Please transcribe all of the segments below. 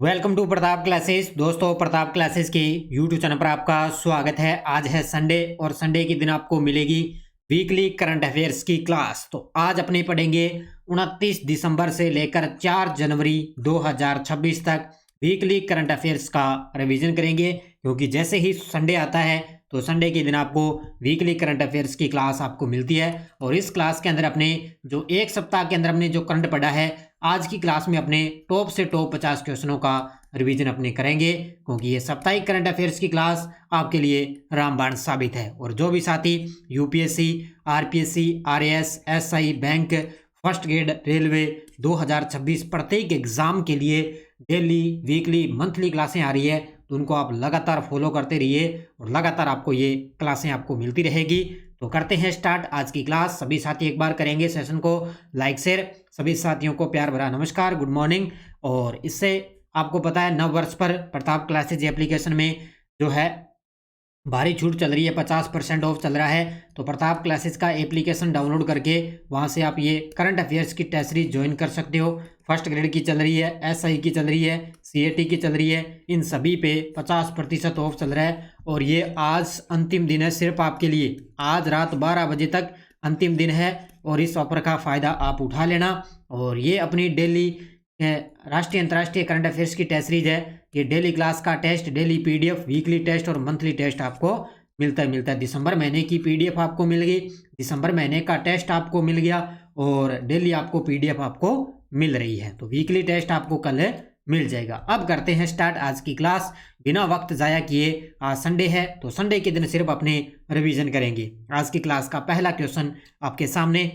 Welcome to Pratap classes. दोस्तों, Pratap classes के YouTube channel पर आपका स्वागत है। आज है संडे और संडे के दिन आपको मिलेगी वीकली करंट अफेयर्स की क्लास। तो आज अपने पढ़ेंगे 29 दिसंबर से लेकर 4 जनवरी 2026 तक वीकली करंट अफेयर्स का रिवीजन करेंगे, क्योंकि जैसे ही संडे आता है तो संडे के दिन आपको वीकली करंट अफेयर्स की क्लास आपको मिलती है। और इस क्लास के अंदर अपने जो एक सप्ताह के अंदर हमने जो करंट पढ़ा है, आज की क्लास में अपने टॉप से टॉप 50 क्वेश्चनों का रिवीजन अपने करेंगे, क्योंकि ये साप्ताहिक करंट अफेयर्स की क्लास आपके लिए रामबाण साबित है। और जो भी साथी UPSC, RPSC, RAS, SI, bank, first grade, railway 2026 प्रत्येक एग्जाम के लिए डेली, वीकली, मंथली क्लासें आ रही है, तो उनको आप लगातार फॉलो करते रहिए और लगातार आपको ये क्लासें आपको मिलती रहेगी। तो करते हैं स्टार्ट आज की क्लास। सभी साथी एक बार करेंगे सेशन को लाइक शेयर। सभी साथियों को प्यार भरा नमस्कार, गुड मॉर्निंग। और इससे आपको पता है नव वर्ष पर प्रताप क्लासेज एप्लीकेशन में जो है भारी छूट चल रही है, 50% ऑफ चल रहा है। तो प्रताप क्लासेस का एप्लीकेशन डाउनलोड करके वहां से आप ये करंट अफेयर्स की टेस्ट सीरीज ज्वाइन कर सकते हो। फर्स्ट ग्रेड की चल रही है, एसआई की चल रही है, सीएटी की चल रही है, इन सभी पे 50% ऑफ चल रहा है। और ये आज अंतिम दिन है सिर्फ आपके लिए, आज रात 12 बजे तक अंतिम दिन है और इस ऑफर का फ़ायदा आप उठा लेना। और ये अपनी डेली राष्ट्रीय अंतर्राष्ट्रीय करंट अफेयर्स की टेस्ट सीरीज है। ये डेली क्लास का test, daily PDF, weekly test और मंथली टेस्ट आपको मिलता है। दिसंबर महीने की पीडीएफ आपको मिल गई, दिसंबर महीने का टेस्ट आपको मिल गया और डेली आपको पीडीएफ आपको मिल रही है। तो वीकली टेस्ट आपको कल मिल जाएगा। अब करते हैं स्टार्ट आज की क्लास बिना वक्त जाया किए। आज संडे है तो संडे के दिन सिर्फ अपने रिवीजन करेंगे। आज की क्लास का पहला क्वेश्चन आपके सामने,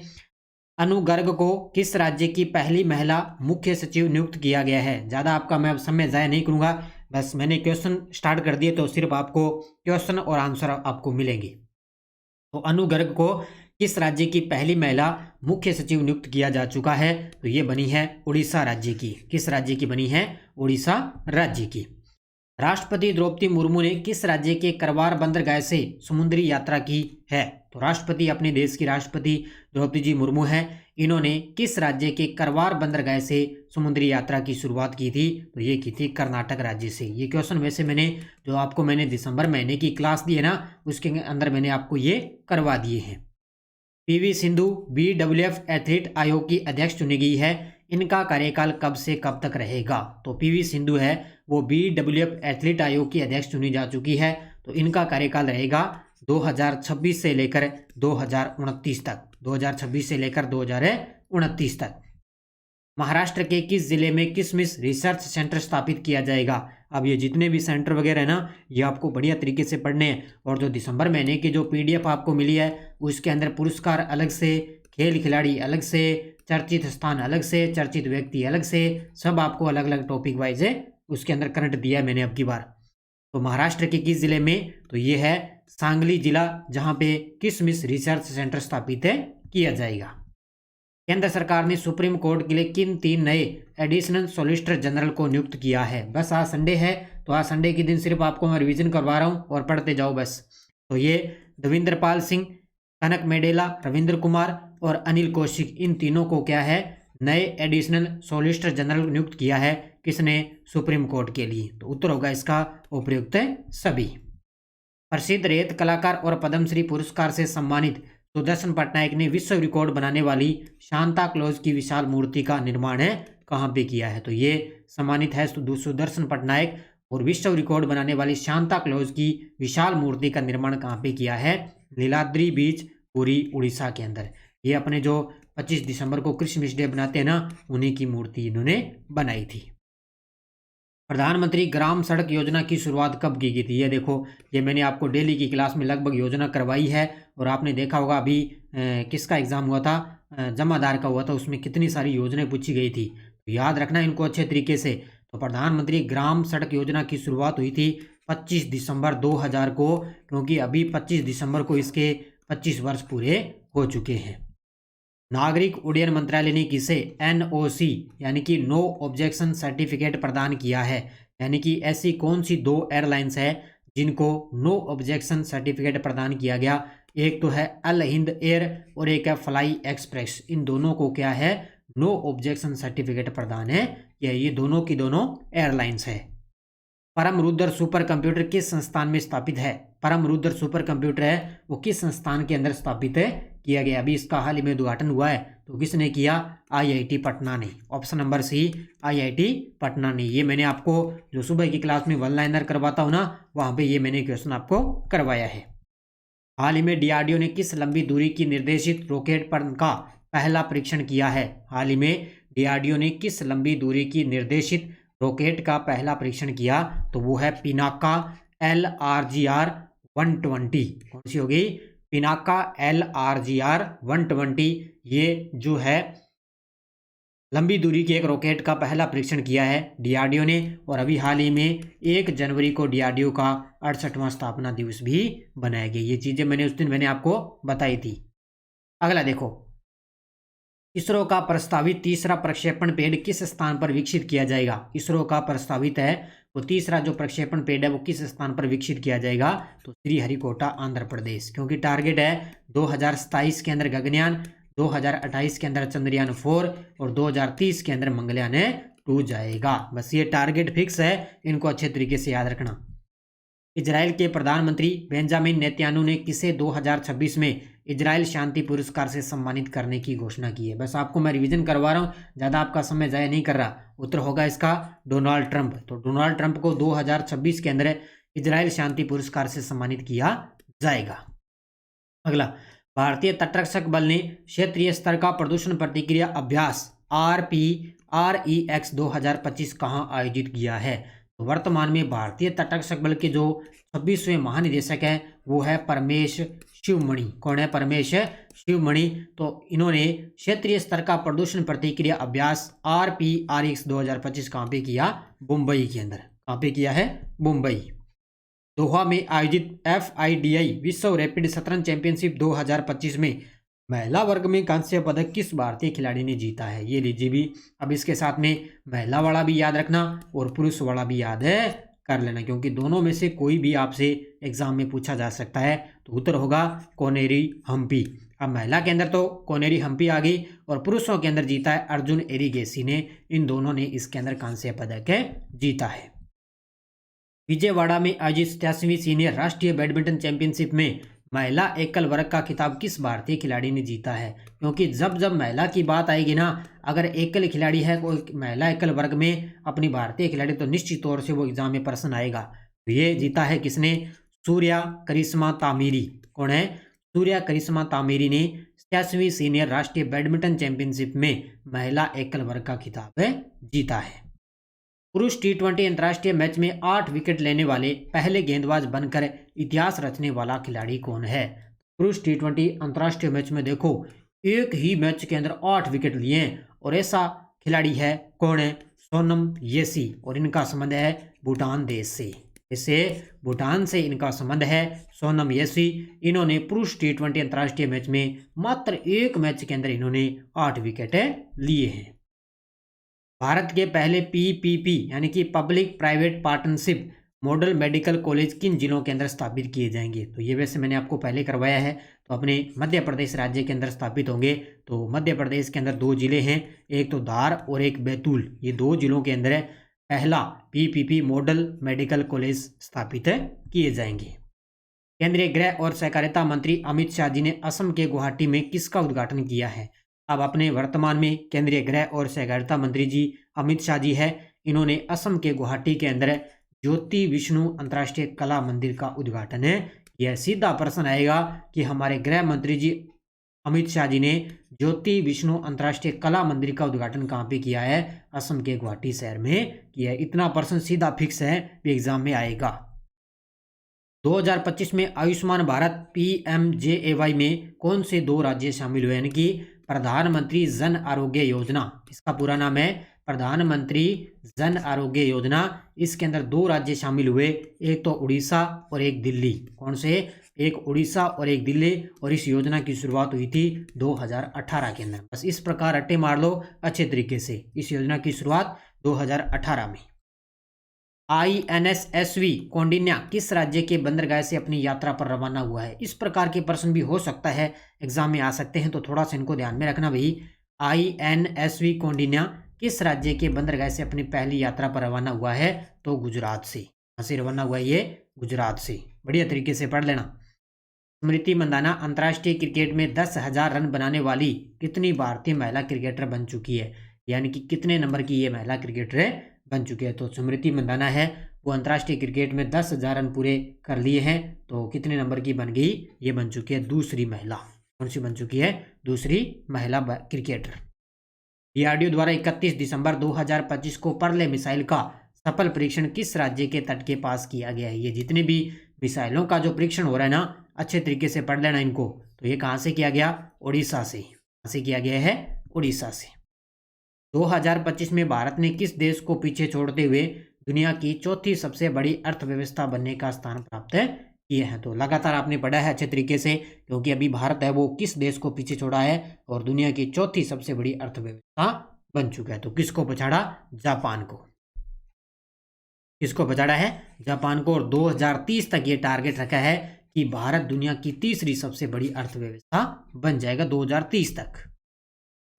अनु गर्ग को किस राज्य की पहली महिला मुख्य सचिव नियुक्त किया गया है। ज़्यादा आपका मैं अब समय ज़ाया नहीं करूँगा, बस मैंने क्वेश्चन स्टार्ट कर दिए तो सिर्फ आपको क्वेश्चन और आंसर आपको मिलेंगे। तो अनु गर्ग को किस राज्य की पहली महिला मुख्य सचिव नियुक्त किया जा चुका है, तो ये बनी है उड़ीसा राज्य की। किस राज्य की बनी है? उड़ीसा राज्य की। राष्ट्रपति द्रौपदी मुर्मू ने किस राज्य के करवार बंदरगाह से समुद्री यात्रा की है। तो राष्ट्रपति, अपने देश की राष्ट्रपति द्रौपदी जी मुर्मू हैं, इन्होंने किस राज्य के करवार बंदरगाह से समुद्री यात्रा की शुरुआत की थी, तो ये की थी कर्नाटक राज्य से। ये क्वेश्चन वैसे मैंने दिसंबर महीने की क्लास दी है ना, उसके अंदर मैंने आपको ये करवा दिए हैं। पीवी सिंधु बीडब्ल्यूएफ एथलीट आयोग की अध्यक्ष चुनी गई है, इनका कार्यकाल कब से कब तक रहेगा। तो पीवी सिंधु है वो बीडब्ल्यूएफ एथलीट आयोग की अध्यक्ष चुनी जा चुकी है, तो इनका कार्यकाल रहेगा 2026 से लेकर 2029 तक। 2026 से लेकर 2029 तक। महाराष्ट्र के किस जिले में किशमिश रिसर्च सेंटर स्थापित किया जाएगा। अब ये जितने भी सेंटर वगैरह है ना, ये आपको बढ़िया तरीके से पढ़ने हैं। और जो दिसंबर महीने की जो पीडीएफ आपको मिली है, उसके अंदर पुरस्कार अलग से, खेल खिलाड़ी अलग से, चर्चित स्थान अलग से, चर्चित व्यक्ति अलग से, सब आपको अलग अलग टॉपिक वाइज है उसके अंदर करंट दिया है मैंने अब की बार। तो महाराष्ट्र के किस जिले में, तो ये है सांगली जिला, जहाँ पे किशमिश रिसर्च सेंटर स्थापित है किया जाएगा। केंद्र सरकार ने सुप्रीम कोर्ट के लिए किन 3 नए एडिशनल सॉलिसिटर जनरल को नियुक्त किया है। बस आज संडे है तो आज संडे के दिन सिर्फ आपको मैं रिवीजन करवा रहा हूँ और पढ़ते जाओ बस। तो ये देवेंद्र पाल सिंह, कनक मेडेला, रविंद्र कुमार और अनिल कौशिक, इन तीनों को क्या है, नए एडिशनल सॉलिसिटर जनरल नियुक्त किया है। किसने? सुप्रीम कोर्ट के लिए। तो उत्तर होगा इसका उपयुक्त सभी। प्रसिद्ध रेत कलाकार और पद्मश्री पुरस्कार से सम्मानित सुदर्शन पटनायक ने विश्व रिकॉर्ड बनाने वाली शांता क्लॉज की विशाल मूर्ति का निर्माण है कहाँ पे किया है। तो ये सम्मानित है सुदर्शन पटनायक, और विश्व रिकॉर्ड बनाने वाली शांता क्लॉज की विशाल मूर्ति का निर्माण कहाँ पे किया है? लीलाद्री बीच, पुरी, उड़ीसा के अंदर। ये अपने जो 25 दिसंबर को क्रिसमस डे बनाते हैं ना, उन्हीं की मूर्ति इन्होंने बनाई थी। प्रधानमंत्री ग्राम सड़क योजना की शुरुआत कब की गई थी? ये देखो, ये मैंने आपको डेली की क्लास में लगभग योजना करवाई है। और आपने देखा होगा अभी किसका एग्जाम हुआ था, जमादार का हुआ था, उसमें कितनी सारी योजनाएं पूछी गई थी। तो याद रखना इनको अच्छे तरीके से। तो प्रधानमंत्री ग्राम सड़क योजना की शुरुआत हुई थी 25 दिसंबर 2000 को, क्योंकि अभी 25 दिसंबर को इसके 25 वर्ष पूरे हो चुके हैं। नागरिक उड्डयन मंत्रालय ने किसे एनओसी यानी कि नो ऑब्जेक्शन सर्टिफिकेट प्रदान किया है। यानी कि ऐसी कौन सी 2 एयरलाइंस है जिनको नो ऑब्जेक्शन सर्टिफिकेट प्रदान किया गया? एक तो है अल हिंद एयर और एक है फ्लाई एक्सप्रेस। इन दोनों को क्या है, नो ऑब्जेक्शन सर्टिफिकेट प्रदान है ये दोनों की दोनों एयरलाइंस है। परम रुद्र सुपर कंप्यूटर किस संस्थान में स्थापित है? परम रुद्र सुपर कंप्यूटर है वो किस संस्थान के अंदर स्थापित है किया गया? अभी इसका हाल ही में उद्घाटन हुआ है, तो किसने किया? आईआईटी पटना ने। Option number C, IIT Patna ने। ये मैंने आपको जो सुबह की क्लास में वन लाइनर करवाता हूँ ना, वहां पे ये मैंने क्वेश्चन आपको करवाया है। हाल ही में डीआरडीओ ने किस लंबी दूरी की निर्देशित रॉकेट पर का पहला परीक्षण किया है? हाल ही में डीआरडीओ ने किस लंबी दूरी की निर्देशित रॉकेट का पहला परीक्षण किया? तो वो है पिनाका LRGR 120। कौन सी होगी? पिनाका LRGR 120। ये जो है लंबी दूरी की एक रॉकेट का पहला परीक्षण किया है डीआरडीओ ने, और अभी हाल ही में 1 जनवरी को डीआरडीओ का 68वां स्थापना दिवस भी बनाया गया। ये चीजें मैंने उस दिन आपको बताई थी। अगला देखो, इसरो का प्रस्तावित तीसरा प्रक्षेपण पेड़ किस स्थान पर विकसित किया जाएगा? इसरो का प्रस्तावित है वो तीसरा जो प्रक्षेपण पेड़ है वो किस स्थान पर विकसित किया जाएगा? तो श्रीहरिकोटा आंध्र प्रदेश, क्योंकि टारगेट है 2027 के अंदर गगनयान, 2028 के अंदर चंद्रयान 4 और 2030 के अंदर मंगलयान 2 जाएगा। बस ये टारगेट फिक्स है, इनको अच्छे तरीके से याद रखना। इजराइल के प्रधानमंत्री बेंजामिन नेतन्याहू ने किसे 2026 में इजराइल शांति पुरस्कार से सम्मानित करने की घोषणा की है? बस आपको मैं रिवीजन करवा रहा हूँ, ज़्यादा आपका समय ज़ाया नहीं कर रहा। उत्तर होगा इसका डोनाल्ड ट्रंप। तो डोनाल्ड ट्रंप को 2026 के अंदर इजराइल शांति पुरस्कार से सम्मानित किया जाएगा। अगला, भारतीय तटरक्षक बल ने क्षेत्रीय स्तर का प्रदूषण प्रतिक्रिया अभ्यास RPREX 2025 कहाँ आयोजित किया है? तो वर्तमान में भारतीय तटरक्षक बल के जो 26वें महानिदेशक हैं वो है परमेश शिवमणि। कौन है? परमेश शिवमणि। तो इन्होंने क्षेत्रीय स्तर का प्रदूषण प्रतिक्रिया अभ्यास RPREX 2025 कहाँ पे किया? मुंबई के अंदर। कहाँ पे किया है? मुंबई। दोहा में आयोजित FIDI विश्व रैपिड शतरंज चैंपियनशिप 2025 में महिला वर्ग में कांस्य पदक किस भारतीय खिलाड़ी ने जीता है? ये लीजिए भी। अब इसके साथ में महिला वाला भी याद रखना और पुरुष वाला भी याद है कर लेना, क्योंकि दोनों में से कोई भी आपसे एग्जाम में पूछा जा सकता है। तो उत्तर होगा कोनेरी हम्पी। अब महिला के अंदर तो कोनेरी हम्पी आ गई, और पुरुषों के अंदर जीता है अर्जुन एरिगेसी ने। इन दोनों ने इसके अंदर कांस्य पदक जीता है। विजयवाड़ा में आयोजित 87वीं सीनियर राष्ट्रीय बैडमिंटन चैंपियनशिप में महिला एकल वर्ग का खिताब किस भारतीय खिलाड़ी ने जीता है? क्योंकि जब जब महिला की बात आएगी ना, अगर एकल खिलाड़ी है कोई महिला एकल वर्ग में अपनी भारतीय खिलाड़ी, तो निश्चित तौर से वो एग्जाम में प्रश्न आएगा। तो ये जीता है किसने? सूर्या करिश्मा तामीरी। कौन है? सूर्या करिश्मा तामीरी ने 87वीं सीनियर राष्ट्रीय बैडमिंटन चैंपियनशिप में महिला एकल वर्ग का खिताब जीता है। पुरुष T20 अंतर्राष्ट्रीय मैच में 8 विकेट लेने वाले पहले गेंदबाज बनकर इतिहास रचने वाला खिलाड़ी कौन है? पुरुष T20 अंतर्राष्ट्रीय मैच में देखो एक ही मैच के अंदर 8 विकेट लिए हैं, और ऐसा खिलाड़ी है कौन है? सोनम येसी। और इनका संबंध है भूटान देश से। इससे भूटान से इनका संबंध है। सोनम येसी, इन्होंने पुरुष T20 अंतर्राष्ट्रीय मैच में मात्र एक मैच के अंदर इन्होंने 8 विकेट लिए हैं। भारत के पहले PPP यानी कि public private partnership model medical college किन जिलों के अंदर स्थापित किए जाएंगे? तो ये वैसे मैंने आपको पहले करवाया है। तो अपने मध्य प्रदेश राज्य के अंदर स्थापित होंगे। तो मध्य प्रदेश के अंदर 2 जिले हैं, एक तो धार और एक बैतूल। ये 2 जिलों के अंदर पहला PPP मॉडल मेडिकल कॉलेज स्थापित किए जाएंगे। केंद्रीय गृह और सहकारिता मंत्री अमित शाह जी ने असम के गुवाहाटी में किसका उद्घाटन किया है? अब अपने वर्तमान में केंद्रीय गृह और सहकारिता मंत्री जी अमित शाह जी है। इन्होंने असम के गुवाहाटी के अंदर ज्योति विष्णु अंतर्राष्ट्रीय कला मंदिर का उद्घाटन किया। सीधा प्रश्न आएगा कि हमारे गृह मंत्री जी अमित शाह जी ने ज्योति विष्णु अंतर्राष्ट्रीय कला मंदिर का उद्घाटन कहाँ पे किया है? असम के गुवाहाटी शहर में किया है। इतना प्रश्न सीधा फिक्स है, एग्जाम में आएगा। 2025 में आयुष्मान भारत PMJAY में कौन से 2 राज्य शामिल हुए? यानी कि प्रधानमंत्री जन आरोग्य योजना, इसका पूरा नाम है प्रधानमंत्री जन आरोग्य योजना। इसके अंदर 2 राज्य शामिल हुए, एक तो उड़ीसा और एक दिल्ली। कौन से? एक उड़ीसा और एक दिल्ली। और इस योजना की शुरुआत हुई थी 2018 के अंदर। बस इस प्रकार रट्टे मार लो अच्छे तरीके से। इस योजना की शुरुआत 2018 में। INSSV कौंडिन्या किस राज्य के बंदरगाह से अपनी यात्रा पर रवाना हुआ है? इस प्रकार के प्रश्न भी हो सकता है, एग्जाम में आ सकते हैं, तो थोड़ा सा इनको ध्यान में रखना भाई। INSV कौंडिन्या किस राज्य के बंदरगाह से अपनी पहली यात्रा पर रवाना हुआ है? तो गुजरात से। कहाँ से रवाना हुआ है ये? गुजरात से। बढ़िया तरीके से पढ़ लेना। स्मृति मंदाना अंतर्राष्ट्रीय क्रिकेट में 10,000 रन बनाने वाली कितनी भारतीय महिला क्रिकेटर बन चुकी है? यानी कि कितने नंबर की ये महिला क्रिकेटर बन चुकी है? तो स्मृति मंदाना है वो अंतर्राष्ट्रीय क्रिकेट में 10,000 रन पूरे कर लिए हैं। तो कितने नंबर की बन गई? ये बन चुकी है दूसरी महिला। कौन सी बन चुकी है? दूसरी महिला क्रिकेटर। डीआरडीओ द्वारा 31 दिसंबर 2025 को पर्ले मिसाइल का सफल परीक्षण किस राज्य के तट के पास किया गया है? ये जितने भी मिसाइलों का जो परीक्षण हो रहा है ना, अच्छे तरीके से पढ़ लेना इनको। तो ये कहाँ से किया गया? उड़ीसा से। कहाँ से किया गया है? उड़ीसा से। 2025 में भारत ने किस देश को पीछे छोड़ते हुए दुनिया की चौथी सबसे बड़ी अर्थव्यवस्था बनने का स्थान प्राप्त किए हैं? तो लगातार आपने पढ़ा है अच्छे तरीके से, क्योंकि अभी भारत है वो किस देश को पीछे छोड़ा है और दुनिया की चौथी सबसे बड़ी अर्थव्यवस्था बन चुका है। तो किसको पछाड़ा? जापान को। किसको पछाड़ा है? जापान को। और 2030 तक ये टारगेट रखा है कि भारत दुनिया की तीसरी सबसे बड़ी अर्थव्यवस्था बन जाएगा 2030 तक।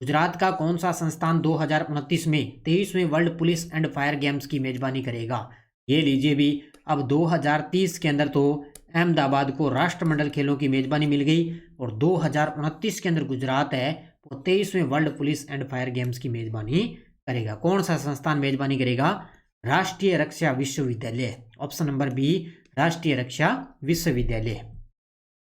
गुजरात का कौन सा संस्थान 2029 में 23वें world police and fire games की मेजबानी करेगा? ये लीजिए भी, अब 2030 के अंदर तो अहमदाबाद को राष्ट्रमंडल खेलों की मेजबानी मिल गई और 2029 के अंदर गुजरात है वो 23वें world police and fire games की मेजबानी करेगा। कौन सा संस्थान मेजबानी करेगा? राष्ट्रीय रक्षा विश्वविद्यालय। ऑप्शन नंबर बी, राष्ट्रीय रक्षा विश्वविद्यालय।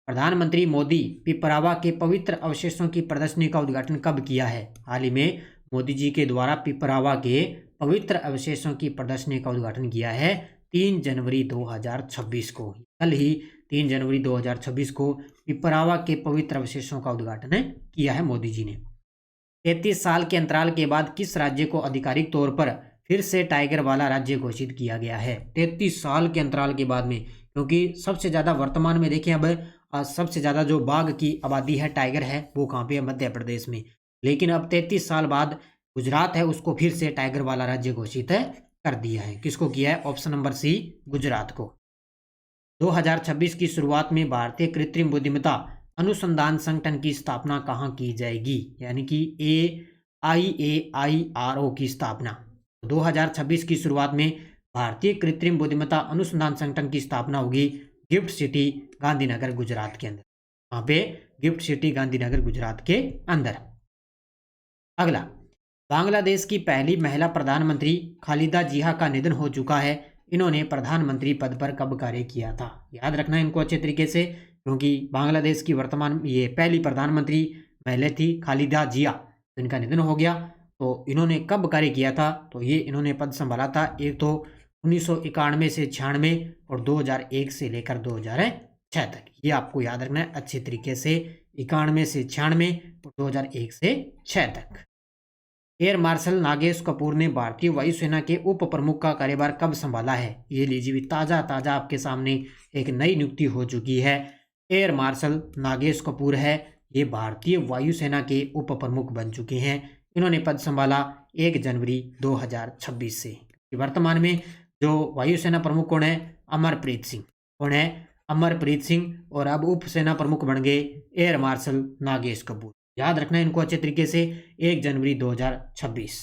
प्रधानमंत्री मोदी पिपरावा के पवित्र अवशेषों की प्रदर्शनी का उद्घाटन कब किया है? हाल ही में मोदी जी के द्वारा पिपरावा के पवित्र अवशेषों की प्रदर्शनी का उद्घाटन किया है 3 जनवरी 2026 को। कल ही 3 जनवरी 2026 को पिपरावा के पवित्र अवशेषों का उद्घाटन किया है मोदी जी ने। 33 साल के अंतराल के बाद किस राज्य को आधिकारिक तौर पर फिर से टाइगर वाला राज्य घोषित किया गया है? 33 साल के अंतराल के बाद में, क्योंकि सबसे ज़्यादा वर्तमान में देखें अब सबसे ज़्यादा जो बाघ की आबादी है, टाइगर है, वो कहाँ पे है? मध्य प्रदेश में। लेकिन अब 33 साल बाद गुजरात है उसको फिर से टाइगर वाला राज्य घोषित कर दिया है। किसको किया है? ऑप्शन नंबर सी, गुजरात को। 2026 की शुरुआत में भारतीय कृत्रिम बुद्धिमत्ता अनुसंधान संगठन की स्थापना कहाँ की जाएगी? यानी कि AIAIRO की स्थापना। 2026 की शुरुआत में भारतीय कृत्रिम बुद्धिमत्ता अनुसंधान संगठन की स्थापना होगी गिफ्ट सिटी गांधीनगर गुजरात के अंदर। वहाँ पे गिफ्ट सिटी गांधीनगर गुजरात के अंदर। अगला, बांग्लादेश की पहली महिला प्रधानमंत्री खालिदा जिया का निधन हो चुका है। इन्होंने प्रधानमंत्री पद पर कब कार्य किया था? याद रखना इनको अच्छे तरीके से, क्योंकि बांग्लादेश की वर्तमान ये पहली प्रधानमंत्री महिला थी खालिदा जिया। तो इनका निधन हो गया, तो इन्होंने कब कार्य किया था? तो ये इन्होंने पद संभाला था एक तो 1991 से 96 और 2001 से लेकर 2006 तक। ये आपको याद रखना है अच्छे तरीके से, 91 से 96 और 2001 से 6 तक। एयर मार्शल नागेश कपूर ने भारतीय वायुसेना के उप प्रमुख का कार्यभार कब संभाला है? ये लीजिए भी, ताज़ा आपके सामने एक नई नियुक्ति हो चुकी है। एयर मार्शल नागेश कपूर है, ये भारतीय वायुसेना के उप प्रमुख बन चुके हैं। इन्होंने पद संभाला 1 जनवरी 2026 से। वर्तमान में जो वायुसेना प्रमुख कौन है? अमरप्रीत सिंह। कौन है? अमरप्रीत सिंह। और अब उप सेना प्रमुख बन गए एयर मार्शल नागेश कपूर। याद रखना इनको अच्छे तरीके से, 1 जनवरी 2026।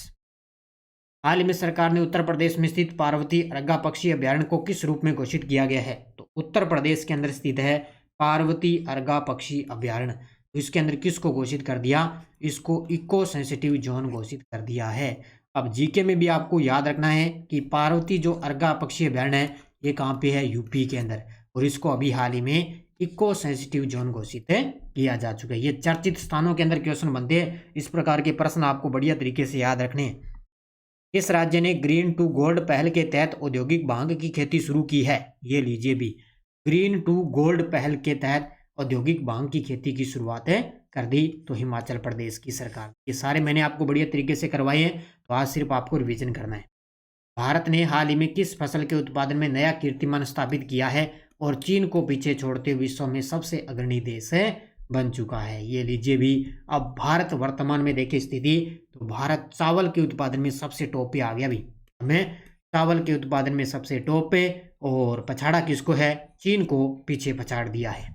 हाल ही में सरकार ने उत्तर प्रदेश में स्थित पार्वती अर्गा पक्षी अभ्यारण्य को किस रूप में घोषित किया गया है? तो उत्तर प्रदेश के अंदर स्थित है पार्वती अर्गा पक्षी अभ्यारण्य। तो इसके अंदर किसको घोषित कर दिया? इसको इको सेंसिटिव जोन घोषित कर दिया है। अब जीके में भी आपको याद रखना है कि पार्वती जो अर्गा पक्षी अभ्यारण्य है ये कहाँ पे है? यूपी के अंदर। और इसको अभी हाल ही में इको सेंसिटिव जोन घोषित किया जा चुका है। ये चर्चित स्थानों के अंदर क्वेश्चन बनते हैं। इस प्रकार के प्रश्न आपको बढ़िया तरीके से याद रखने हैं। किस राज्य ने ग्रीन टू गोल्ड पहल के तहत औद्योगिक भांग की खेती शुरू की है? ये लीजिए भी, ग्रीन टू गोल्ड पहल के तहत औद्योगिक भांग की खेती की शुरुआत कर दी तो हिमाचल प्रदेश की सरकार। ये सारे मैंने आपको बढ़िया तरीके से करवाए हैं, तो आज सिर्फ आपको रिवीजन करना है। भारत ने हाल ही में किस फसल के उत्पादन में नया कीर्तिमान स्थापित किया है और चीन को पीछे छोड़ते विश्व में सबसे अग्रणी देश बन चुका है? ये लीजिए भी, अब भारत वर्तमान में देखे स्थिति, तो भारत चावल के उत्पादन में सबसे टॉप पे आ गया भी। हमें चावल के उत्पादन में सबसे टॉप पे, और पछाड़ा किसको है? चीन को पीछे पछाड़ दिया है।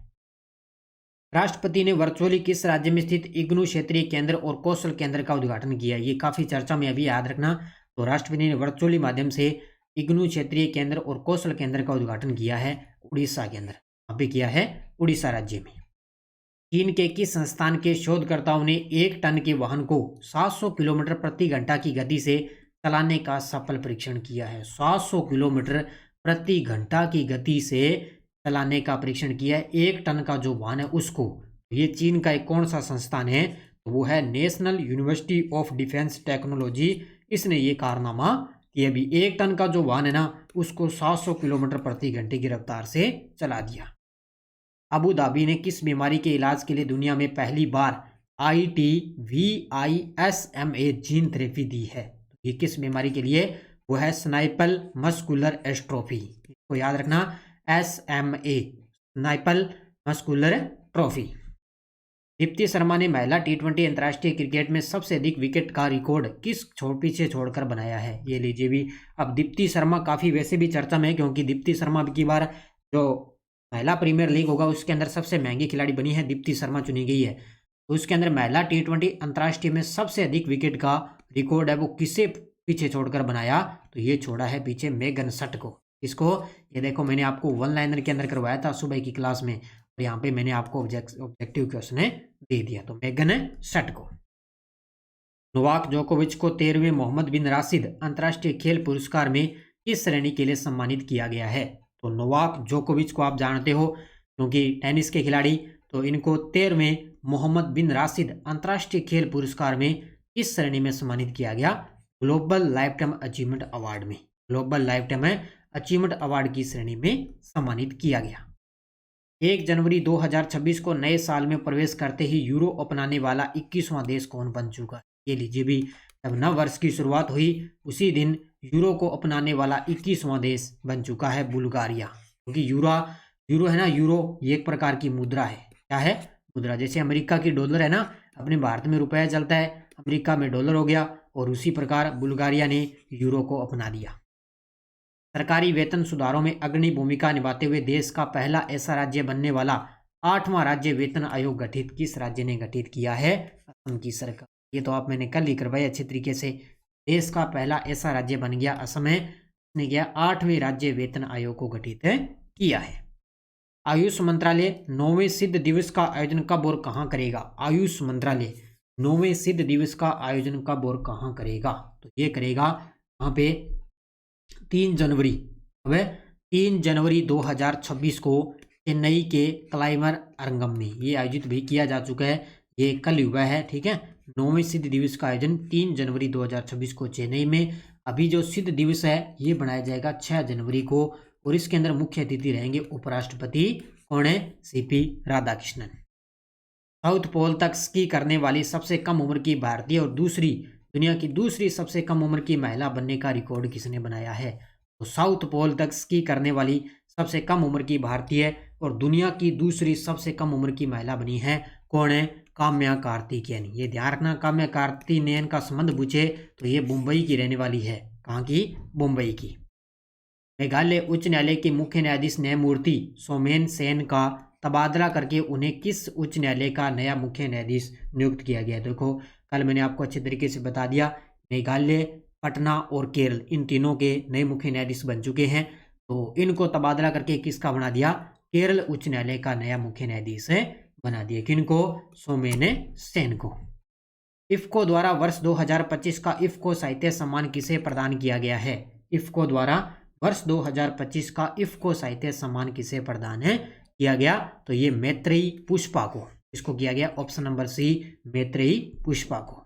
राष्ट्रपति ने वर्चुअली किस राज्य में स्थित इग्नू क्षेत्रीय केंद्र और कौशल केंद्र का उद्घाटन किया? ये काफी चर्चा में अभी, याद रखना। तो राष्ट्रपति ने वर्चुअली माध्यम से इग्नू क्षेत्रीय केंद्र और कौशल केंद्र का उद्घाटन किया है उड़ीसा के अंदर, अभी किया है उड़ीसा राज्य में। चीन के किस संस्थान के शोधकर्ताओं ने 1 टन के वाहन को 700 किलोमीटर प्रति घंटा की गति से चलाने का सफल परीक्षण किया है? 700 किलोमीटर प्रति घंटा की गति से चलाने का परीक्षण किया है 1 टन का जो वाहन है उसको। ये चीन का एक कौन सा संस्थान है? तो वो है national university of defence technology. इसने ये कारनामा किया भी 1 टन का जो वाहन है ना उसको 700 किलोमीटर प्रति घंटे की रफ्तार से चला दिया। अबू धाबी ने किस बीमारी के इलाज के लिए दुनिया में पहली बार ITVISMA जीन थेरेपी दी है? ये किस बीमारी के लिए? वो है स्नाइपल मस्कुलर एस्ट्रोफी। इसको याद रखना, SMA, spinal muscular atrophy. Deepti Sharma ने महिला T20 अंतर्राष्ट्रीय क्रिकेट में सबसे अधिक विकेट का रिकॉर्ड किस पीछे छोड़कर बनाया है? ये लीजिए भी। अब दीप्ति शर्मा काफ़ी वैसे भी चर्चा में है, क्योंकि दीप्ति शर्मा की बार जो महिला प्रीमियर लीग होगा उसके अंदर सबसे महंगी खिलाड़ी बनी है, दीप्ति शर्मा चुनी गई है। तो उसके अंदर महिला T20 अंतर्राष्ट्रीय में सबसे अधिक विकेट का रिकॉर्ड है वो किसे पीछे छोड़कर बनाया? तो ये छोड़ा है पीछे मेगन सट को। इसको ये देखो, मैंने आपको 1 लाइनर के अंदर करवाया था सुबह की क्लास में, और यहाँ पे मैंने आपको ऑब्जेक्टिव क्वेश्चन दे दिया। तो मेगन सट को। नोवाक जोकोविच को 13वें मोहम्मद बिन राशिद अंतर्राष्ट्रीय खेल पुरस्कार में किस श्रेणी के लिए सम्मानित किया गया है? तो नोवाक जोकोविच को आप जानते हो क्योंकि टेनिस के खिलाड़ी, तो इनको 13वें मोहम्मद बिन राशिद अंतर्राष्ट्रीय खेल पुरस्कार में किस श्रेणी में सम्मानित किया गया? Global lifetime achievement award में, global lifetime achievement award की श्रेणी में सम्मानित किया गया। 1 जनवरी 2026 को नए साल में प्रवेश करते ही यूरो अपनाने वाला 21वां देश कौन बन चुका है? ये लीजिए भी, जब नव वर्ष की शुरुआत हुई उसी दिन यूरो को अपनाने वाला 21वां देश बन चुका है बुल्गारिया। क्योंकि यूरो है ना, यूरो ये एक प्रकार की मुद्रा है। क्या है? मुद्रा। जैसे अमेरिका की डॉलर है ना, अपने भारत में रुपया चलता है, अमेरिका में डॉलर हो गया, और उसी प्रकार बुल्गारिया ने यूरो को अपना लिया। सरकारी वेतन सुधारों में अग्रणी भूमिका निभाते हुए देश का पहला ऐसा राज्य बनने वाला 8वां राज्य वेतन आयोग गठित किस राज्य ने गठित किया है? असम की सरकार। ये तो आप मैंने कल ही करवाया अच्छे तरीके से। देश का पहला ऐसा राज्य बन गया असम है, ने गया 8वें राज्य वेतन आयोग को गठित किया है। आयुष मंत्रालय 9वें सिद्ध दिवस का आयोजन कब और कहाँ करेगा? आयुष मंत्रालय 9वें सिद्ध दिवस का आयोजन कब और कहाँ करेगा? तो ये करेगा वहाँ पे 3 जनवरी। अब 3 जनवरी 2026 को चेन्नई के क्लाइमर अरंगम में ये आयोजित भी किया जा चुका है, ये कल हुआ है। ठीक है, 9वें सिद्ध दिवस का आयोजन 3 जनवरी 2026 को चेन्नई में। अभी जो सिद्ध दिवस है ये बनाया जाएगा 6 जनवरी को, और इसके अंदर मुख्य अतिथि रहेंगे उपराष्ट्रपति। कौन है? CP राधाकृष्णन। साउथ पोल तक स्की करने वाली सबसे कम उम्र की भारतीय और दुनिया की दूसरी सबसे कम उम्र की महिला बनने का रिकॉर्ड किसने बनाया है? तो साउथ पोल तक स्की करने वाली सबसे कम उम्र की भारतीय और दुनिया की दूसरी सबसे कम उम्र की महिला बनी है। कौन है? काम्या कार्तिकेयन। ये ध्यान रखना, काम्या कार्तिकेयन का संबंध पूछे तो ये मुंबई की रहने वाली है। कहाँ की? मुंबई की। मेघालय उच्च न्यायालय के मुख्य न्यायाधीश न्यायमूर्ति सोमेन सेन का तबादला करके उन्हें किस उच्च न्यायालय का नया मुख्य न्यायाधीश नियुक्त किया गया? देखो, कल मैंने आपको अच्छे तरीके से बता दिया, मेघालय, पटना और केरल इन तीनों के नए मुख्य न्यायाधीश बन चुके हैं। तो इनको तबादला करके किसका बना दिया? केरल उच्च न्यायालय का नया मुख्य न्यायाधीश बना दिया। किनको? सोमेन सेन को। इफ्को द्वारा वर्ष 2025 का इफ्को साहित्य सम्मान किसे प्रदान किया गया है? इफ्को द्वारा वर्ष 2025 का इफ्को साहित्य सम्मान किसे प्रदान किया गया? तो ये मैत्रेयी पुष्पा को। इसको किया गया option number C, Maitreyi Pushpa को।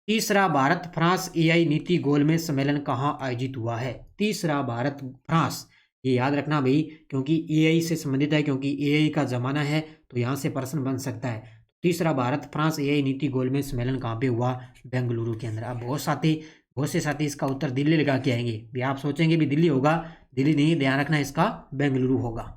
तीसरा भारत फ्रांस AI नीति गोलमेज सम्मेलन कहाँ आयोजित हुआ है? तीसरा भारत फ्रांस, ये याद रखना भाई, क्योंकि AI से संबंधित है, क्योंकि AI का जमाना है तो यहाँ से प्रश्न बन सकता है। तीसरा भारत फ्रांस AI नीति गोलमेज सम्मेलन कहाँ पे हुआ? बेंगलुरु के अंदर। अब बहुत से साथी इसका उत्तर दिल्ली लगा के आएंगे भी, आप सोचेंगे भी दिल्ली होगा, दिल्ली नहीं, ध्यान रखना इसका बेंगलुरु होगा।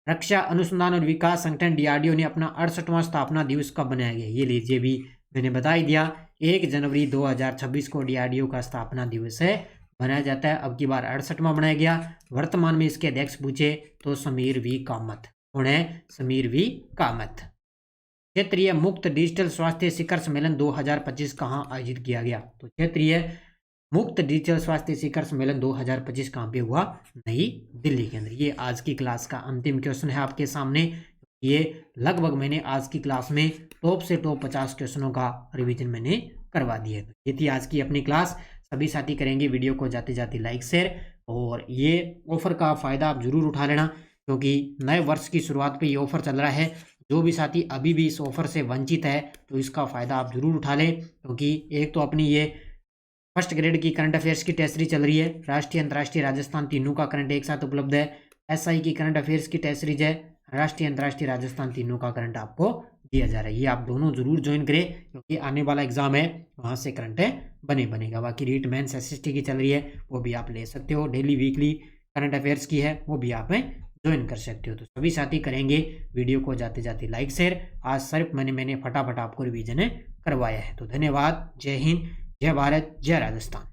रक्षा अनुसंधान और विकास संगठन DRDO ने अपना 68वां स्थापना दिवस कब बनाया गया? ये लीजिए भी, मैंने बता ही दिया, 1 जनवरी 2026 को DRDO का स्थापना दिवस बनाया जाता है। अब की बार 68वां बनाया गया। वर्तमान में इसके अध्यक्ष पूछे तो समीर V कामत। कौन है? समीर वी कामत। क्षेत्रीय मुक्त डिजिटल स्वास्थ्य शिखर सम्मेलन 2025 कहाँ आयोजित किया गया? तो क्षेत्रीय मुक्त डिजिटल स्वास्थ्य शिखर सम्मेलन 2025 कहाँ पे हुआ? नई दिल्ली के अंदर। ये आज की क्लास का अंतिम क्वेश्चन है आपके सामने। ये लगभग मैंने आज की क्लास में टॉप से टॉप 50 क्वेश्चनों का रिवीजन मैंने करवा दिया है। ये थी आज की अपनी क्लास। सभी साथी करेंगे वीडियो को जाते जाते लाइक शेयर, और ये ऑफर का फ़ायदा आप जरूर उठा लेना, क्योंकि नए वर्ष की शुरुआत पे ये ऑफर चल रहा है। जो भी साथी अभी भी इस ऑफर से वंचित है तो इसका फ़ायदा आप जरूर उठा लें, क्योंकि एक तो अपनी ये फर्स्ट ग्रेड की करंट अफेयर्स की टेस्ट सीरीज चल रही है, राष्ट्रीय अंतर्राष्ट्रीय राजस्थान तीनों का करंट एक साथ उपलब्ध है। एसआई की करंट अफेयर्स की टेस्ट सीरीज है, राष्ट्रीय अंतर्राष्ट्रीय राजस्थान तीनों का करंट आपको दिया जा रहा है। ये आप दोनों जरूर ज्वाइन करें, क्योंकि आने वाला एग्जाम है वहाँ से करंट बनेगा। बाकी रीट मेंस एसएसटी की चल रही है, वो भी आप ले सकते हो। डेली वीकली करंट अफेयर्स की है, वो भी आप ज्वाइन कर सकते हो। तो सभी साथी करेंगे वीडियो को जाते जाते लाइक शेयर। आज सिर्फ मैंने फटाफट आपको रिवीजन करवाया है। तो धन्यवाद। जय हिंद, जय भारत, जय राजस्थान।